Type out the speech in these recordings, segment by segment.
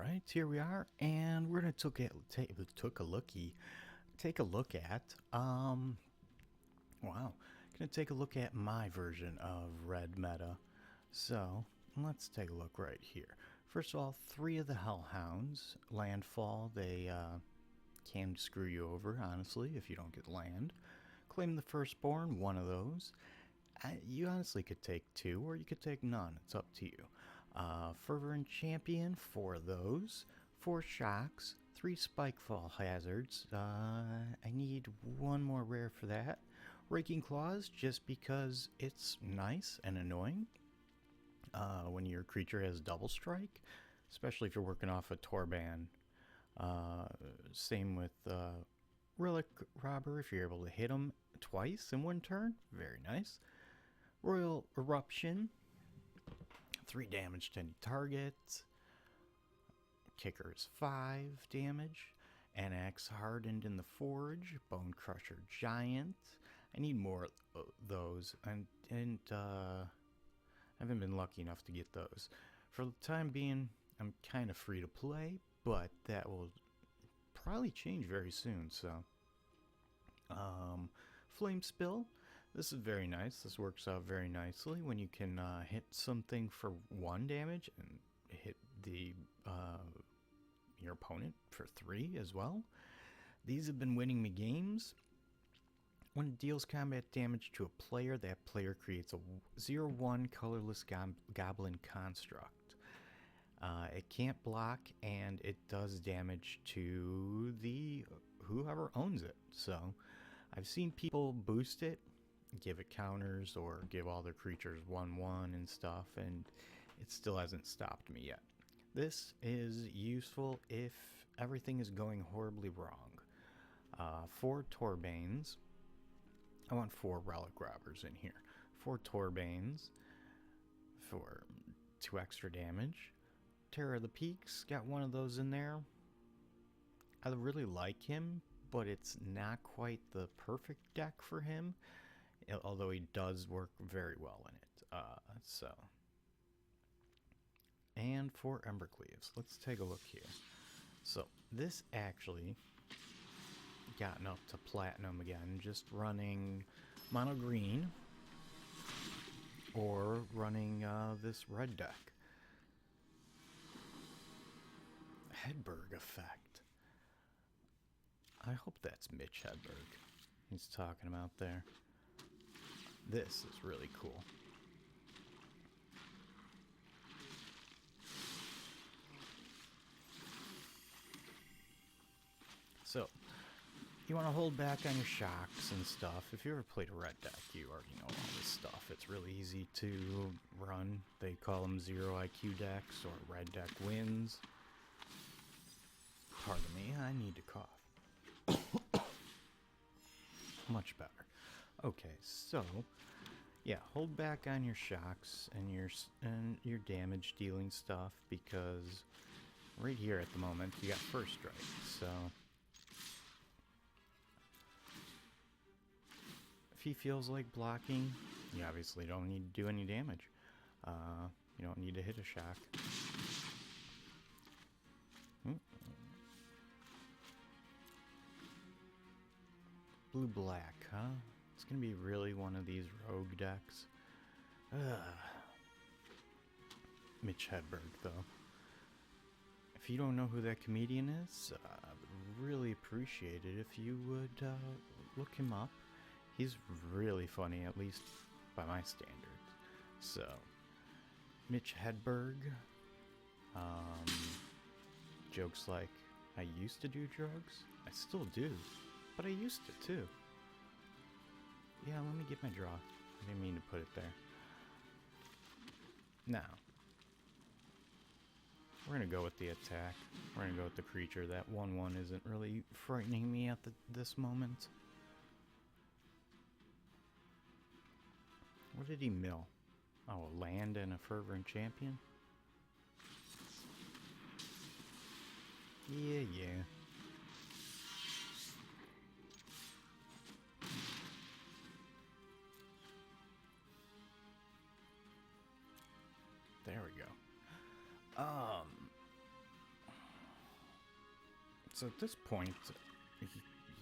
Alright, here we are, and we're gonna take a look at my version of Red Meta. So, let's take a look right here. First of all, 3 of the Hellhounds, landfall, they can screw you over, honestly, if you don't get land. Claim the Firstborn, 1 of those. You honestly could take 2, or you could take none, it's up to you. Fervent Champion, 4 of those, 4 shocks, 3 Spikefield Hazards. I need 1 more rare for that. Raking Claws, just because it's nice and annoying when your creature has double strike, especially if you're working off a Torbran. Same with Relic Robber, if you're able to hit him twice in 1 turn, very nice. Roil Eruption, 3 damage to any target. Kicker is 5 damage. Anax, Hardened in the Forge. Bonecrusher Giant. I need more of those, and I haven't been lucky enough to get those. For the time being, I'm kind of free to play, but that will probably change very soon. So, Flame Spill. This is very nice. This works out very nicely when you can hit something for 1 damage and hit the your opponent for 3 as well. These have been winning me games. When it deals combat damage to a player, that player creates a 0/1 colorless goblin construct. It can't block, and it does damage to the whoever owns it. So, I've seen people boost it, give it counters, or give all their creatures 1/1 and stuff, and it still hasn't stopped me yet. This is useful if everything is going horribly wrong. 4 Torbanes. I want 4 Relic Robbers in here. 4 Torbanes for 2 extra damage. Terror of the Peaks, got 1 of those in there. I really like him, but it's not quite the perfect deck for him, although he does work very well in it. And 4 Embercleaves. Let's take a look here. So, this actually gotten up to platinum again, just running mono green or running this red deck. Hedberg effect. I hope that's Mitch Hedberg he's talking about there. This is really cool. So, you want to hold back on your shocks and stuff. If you ever played a red deck, you already know all this stuff. It's really easy to run. They call them 0 IQ decks or red deck wins. Pardon me, I need to cough. Much better. Okay, so yeah, hold back on your shocks and your damage dealing stuff, because right here at the moment you got first strike. So if he feels like blocking, you obviously don't need to do any damage. You don't need to hit a shock. Blue-black, huh? It's gonna be really one of these rogue decks. Mitch Hedberg, though. If you don't know who that comedian is, I'd really appreciate it if you would look him up. He's really funny, at least by my standards. So, Mitch Hedberg. Jokes like, I used to do drugs. I still do. But I used to, too. Yeah, let me get my draw. I didn't mean to put it there. Now, we're going to go with the attack. We're going to go with the creature. That 1/1 isn't really frightening me at this moment. What did he mill? Oh, a land and a Fervent Champion? Yeah. There we go. So at this point,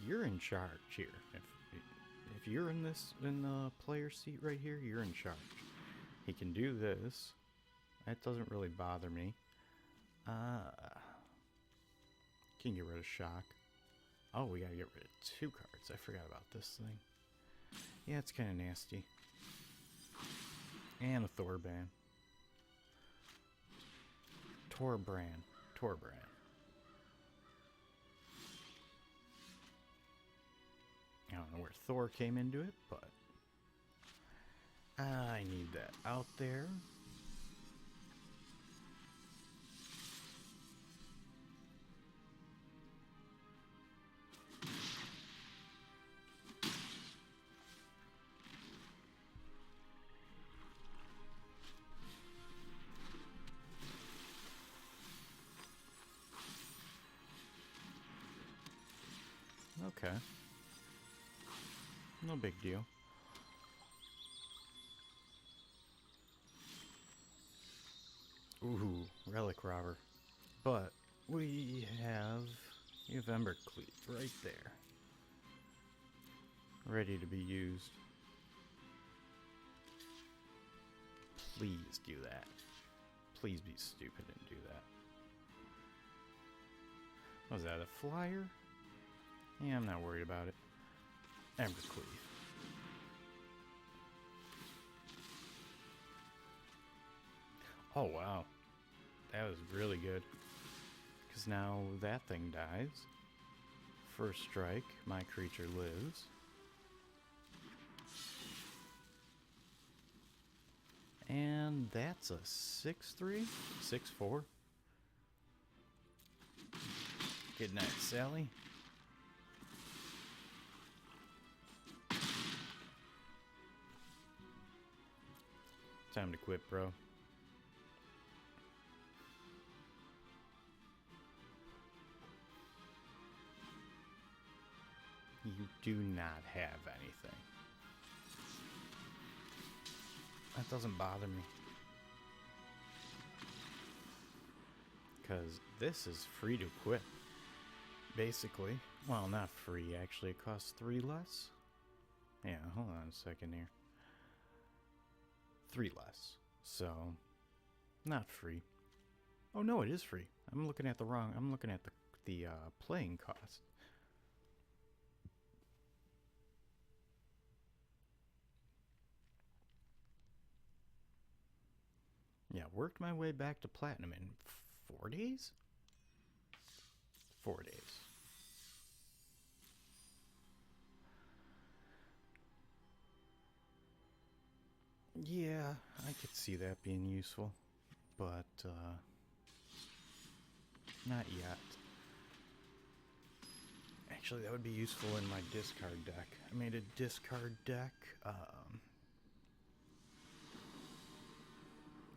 you're in charge here. If you're in the player seat right here, you're in charge. He can do this. That doesn't really bother me. Can get rid of shock. Oh, we gotta get rid of 2 cards. I forgot about this thing. Yeah, it's kind of nasty. And a Torbran. Torbran. I don't know where Thor came into it, but I need that out there. Okay. No big deal. Ooh, Relic Robber. But we have Embercleave right there. Ready to be used. Please do that. Please be stupid and do that. Was that a flyer? Yeah, I'm not worried about it. Embercleave. Oh wow, that was really good. Because now that thing dies. First strike, my creature lives. And that's a 6-3? 6-4? Good night, Sally. Time to quit, bro. You do not have anything. That doesn't bother me. Because this is free to quit. Basically. Well, not free, actually. It costs 3 less. Yeah, hold on a second here. 3 less. So, not free. Oh no, it is free. I'm looking at the wrong. I'm looking at the playing cost. Yeah, worked my way back to platinum in 4 days? 4 days. Yeah, I could see that being useful, but not yet. Actually, that would be useful in my discard deck. I made a discard deck.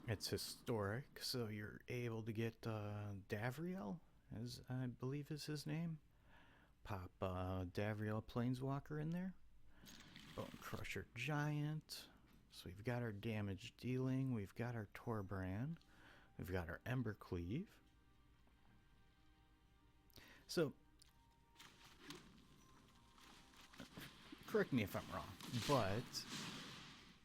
It's historic, so you're able to get Davriel, as I believe is his name. Pop Davriel Planeswalker in there. Bonecrusher Giant. So we've got our damage dealing, we've got our Torbran, we've got our Embercleave. So, correct me if I'm wrong, but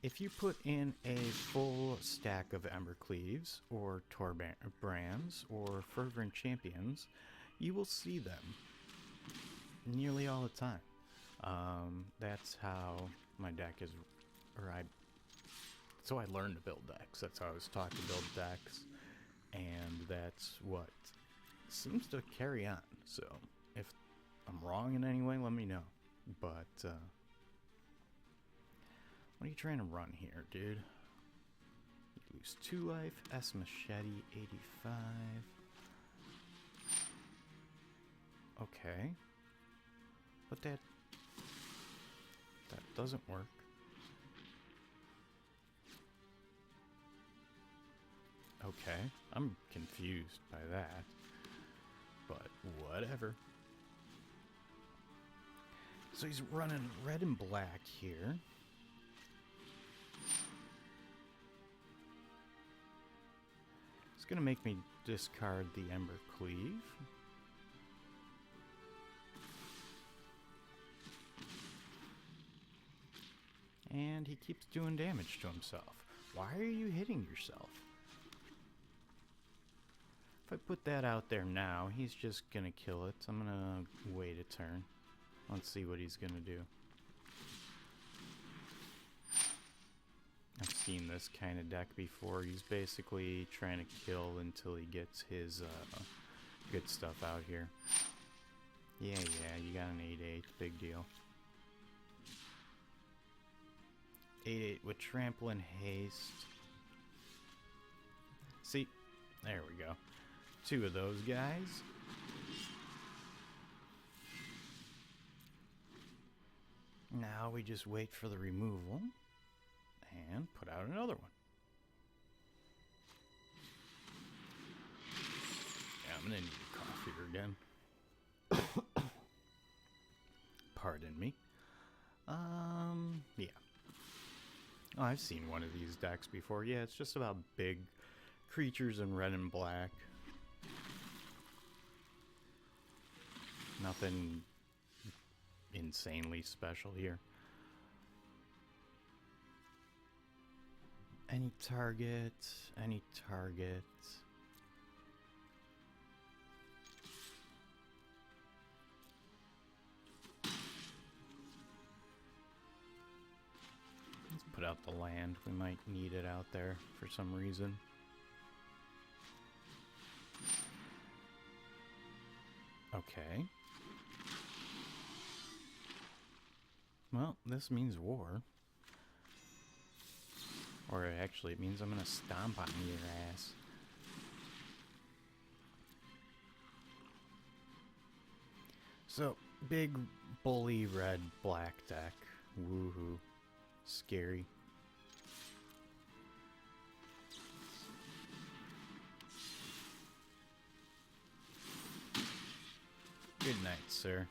if you put in a full stack of Embercleaves or Torbrans or Fervent Champions, you will see them nearly all the time. That's how my deck is, so I learned to build decks. That's how I was taught to build decks, and that's what seems to carry on. So if I'm wrong in any way, let me know. But what are you trying to run here, dude? You lose 2 life. S Machete 85. Okay, but that doesn't work. Okay, I'm confused by that, but whatever. So he's running red and black here. It's gonna make me discard the Embercleave. And he keeps doing damage to himself. Why are you hitting yourself? If I put that out there now, he's just gonna kill it. I'm gonna wait a turn. Let's see what he's gonna do. I've seen this kind of deck before. He's basically trying to kill until he gets his good stuff out here. Yeah, you got an 8/8. Big deal. 8/8 with trample and haste. See? There we go. 2 of those guys. Now we just wait for the removal and put out another one. Yeah, I'm gonna need a coffee again. Pardon me. Yeah. Oh, I've seen one of these decks before. Yeah, it's just about big creatures in red and black. Nothing insanely special here. Any target, any target. Let's put out the land. We might need it out there for some reason. Okay. Well, this means war. Or actually, it means I'm gonna stomp on your ass. So, big, bully, red, black deck. Woohoo. Scary. Good night, sir.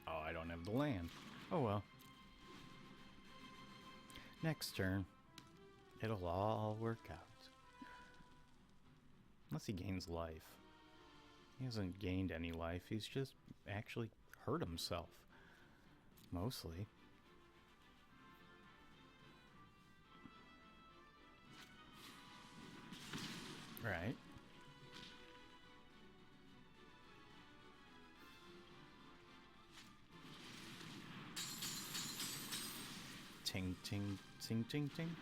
Oh, I don't have the land. Oh well. Next turn, it'll all work out. Unless he gains life. He hasn't gained any life. He's just actually hurt himself. Mostly. Right. Ting, ting, ting, ting, ting.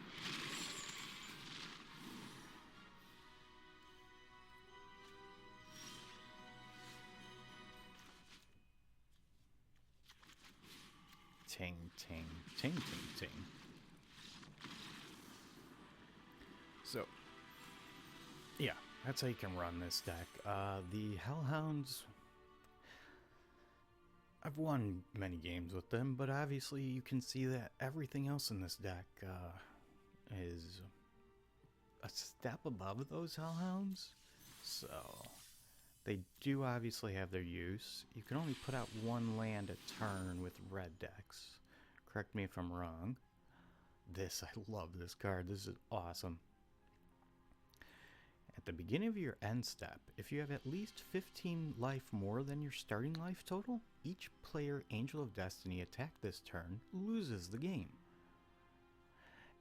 Ting, ting, ting, ting, ting. So, yeah, that's how you can run this deck. The Hellhounds, I've won many games with them, but obviously you can see that everything else in this deck is a step above those Hellhounds. So, they do obviously have their use. You can only put out one land a turn with red decks. Correct me if I'm wrong. I love this card. This is awesome. At the beginning of your end step, if you have at least 15 life more than your starting life total, each player Angel of Destiny attacked this turn loses the game.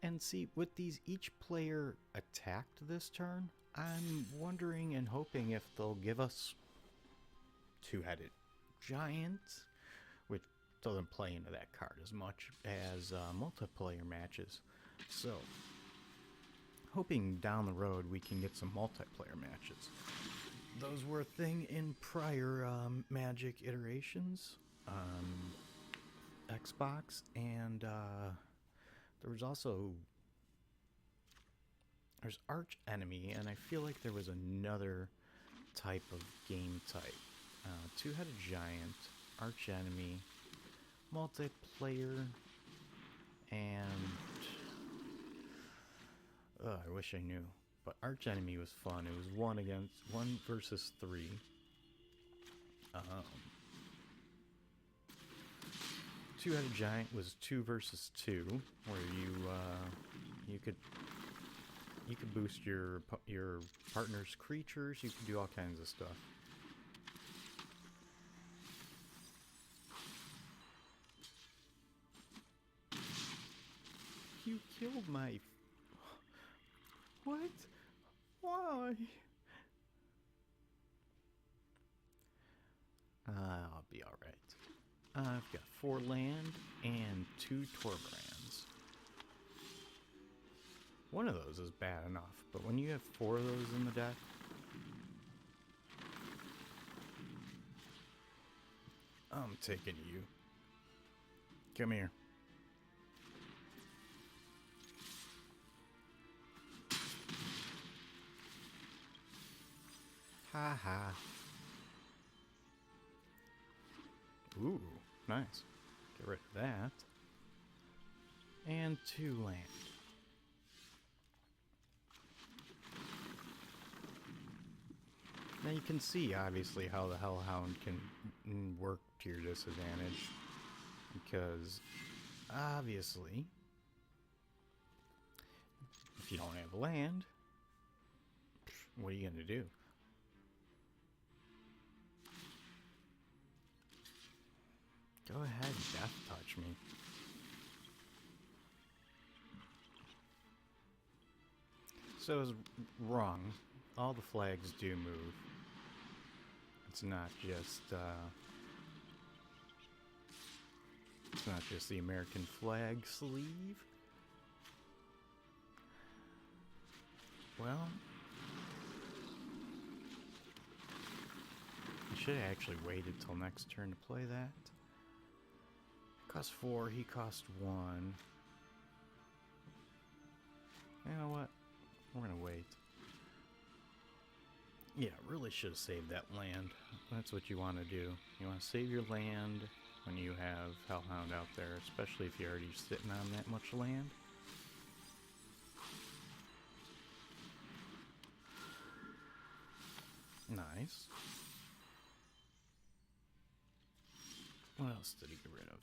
And see, with these each player attacked this turn, I'm wondering and hoping if they'll give us Two-Headed Giant, which doesn't play into that card as much as multiplayer matches. So, hoping down the road we can get some multiplayer matches. Those were a thing in prior Magic iterations on Xbox, and there was also there's Arch Enemy, and I feel like there was another type of game type. Two-Headed Giant, Arch Enemy, multiplayer, and I wish I knew. But Arch Enemy was fun. It was 1 versus 3. Two-Headed Giant was 2 versus 2, where you could boost your partner's creatures. You could do all kinds of stuff. You killed my... What? Why? I'll be alright. I've got 4 land and 2 Torbrans. One of those is bad enough, but when you have 4 of those in the deck... I'm taking you. Come here. Ha ha. Ooh, nice. Get rid of that. And 2 land. Now you can see, obviously, how the Hellhound can work to your disadvantage. Because, obviously, if you don't have land, what are you going to do? Go ahead, death touch me. So I was wrong. All the flags do move. It's not just the American flag sleeve. Well, I should have actually waited till next turn to play that. Cost 4, he cost 1. You know what? We're gonna wait. Yeah, really should have saved that land. That's what you want to do. You want to save your land when you have Hellhound out there, especially if you're already sitting on that much land. Nice. What else did he get rid of?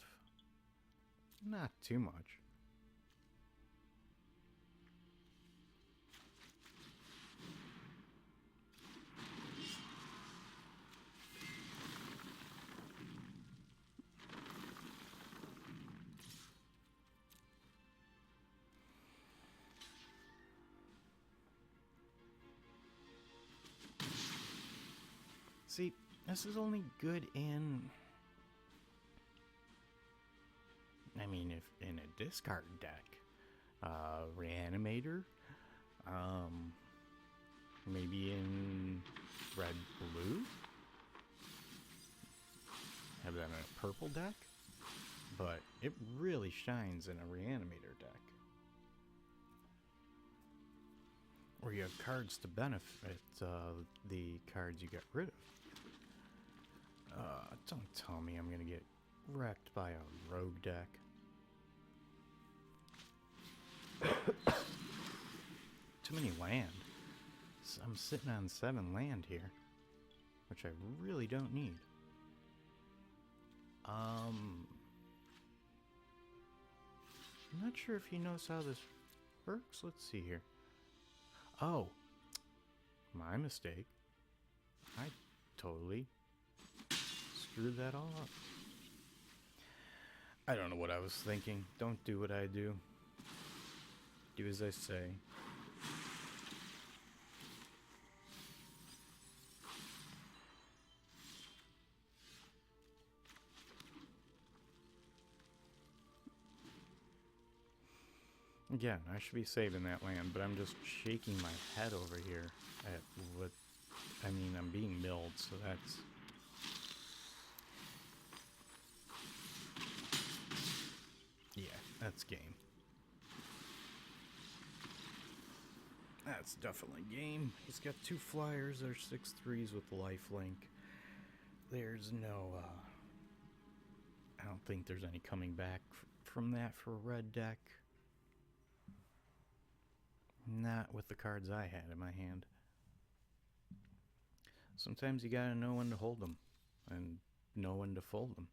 Not too much. See, this is only good in... I mean, if in a discard deck. Reanimator. Maybe in red-blue. Have that in a purple deck. But it really shines in a Reanimator deck. Or you have cards to benefit the cards you got rid of. Don't tell me I'm gonna get wrecked by a rogue deck. Too many land. So I'm sitting on 7 land here, which I really don't need. I'm not sure if he knows how this works. Let's see here. Oh, my mistake. I totally screwed that all up. I don't know what I was thinking. Don't do what I do. Do as I say. Again, I should be saving that land, but I'm just shaking my head over here at what... I mean, I'm being milled, so that's... Yeah, that's game. That's definitely game. He's got 2 flyers. There's 6/3s with lifelink. There's no... I don't think there's any coming back from that for a red deck. Not with the cards I had in my hand. Sometimes you gotta know when to hold them and know when to fold them.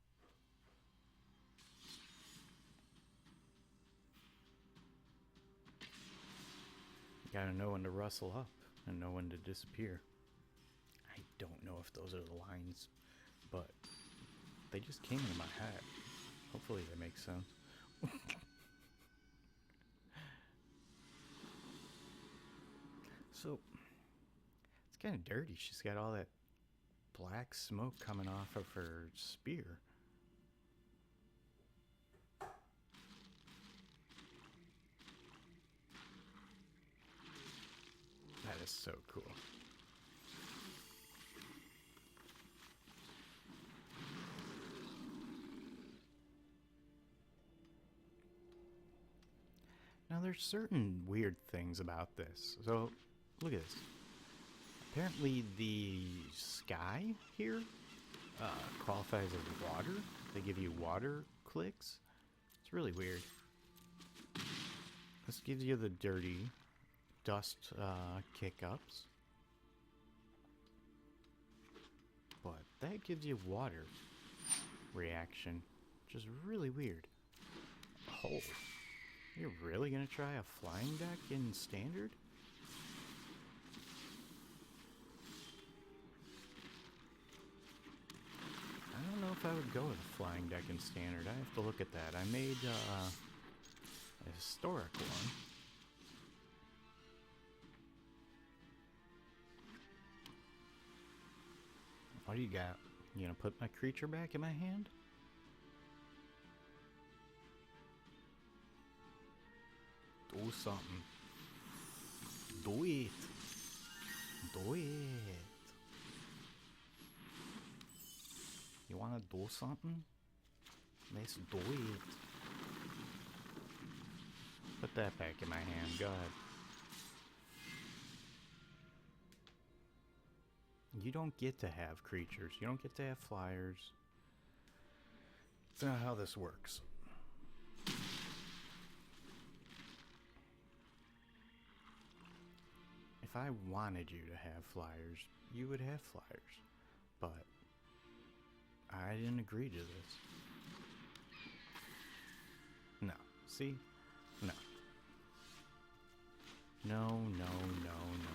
You gotta know when to rustle up and know when to disappear. I don't know if those are the lines, but they just came into my head. Hopefully they make sense. So, it's kind of dirty. She's got all that black smoke coming off of her spear. That is so cool. Now there's certain weird things about this. So, look at this. Apparently the sky here qualifies as water. They give you water clicks. It's really weird. This gives you the dirty dust kick-ups. But that gives you water reaction, which is really weird. Oh, you're really gonna try a flying deck in standard? I don't know if I would go with a flying deck in standard. I have to look at that. I made a historic one. What do you got? You gonna put my creature back in my hand? Do something. Do it. Do it. You wanna do something? Let's do it. Put that back in my hand. Go ahead. You don't get to have creatures. You don't get to have flyers. That's not how this works. If I wanted you to have flyers, you would have flyers. But I didn't agree to this. No. See? No. No, no, no, no.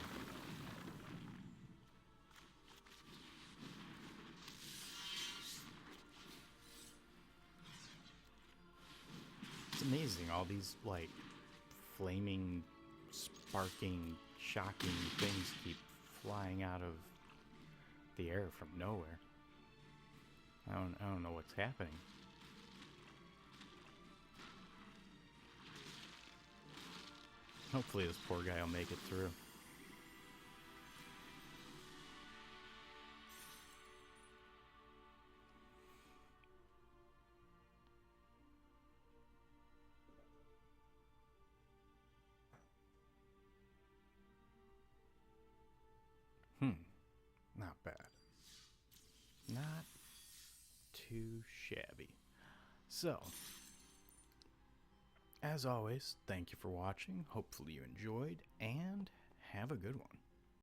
It's amazing, all these, like, flaming, sparking, shocking things keep flying out of the air from nowhere. I don't know what's happening. Hopefully this poor guy will make it through. Not bad. Not too shabby. So, as always, thank you for watching. Hopefully you enjoyed, and have a good one.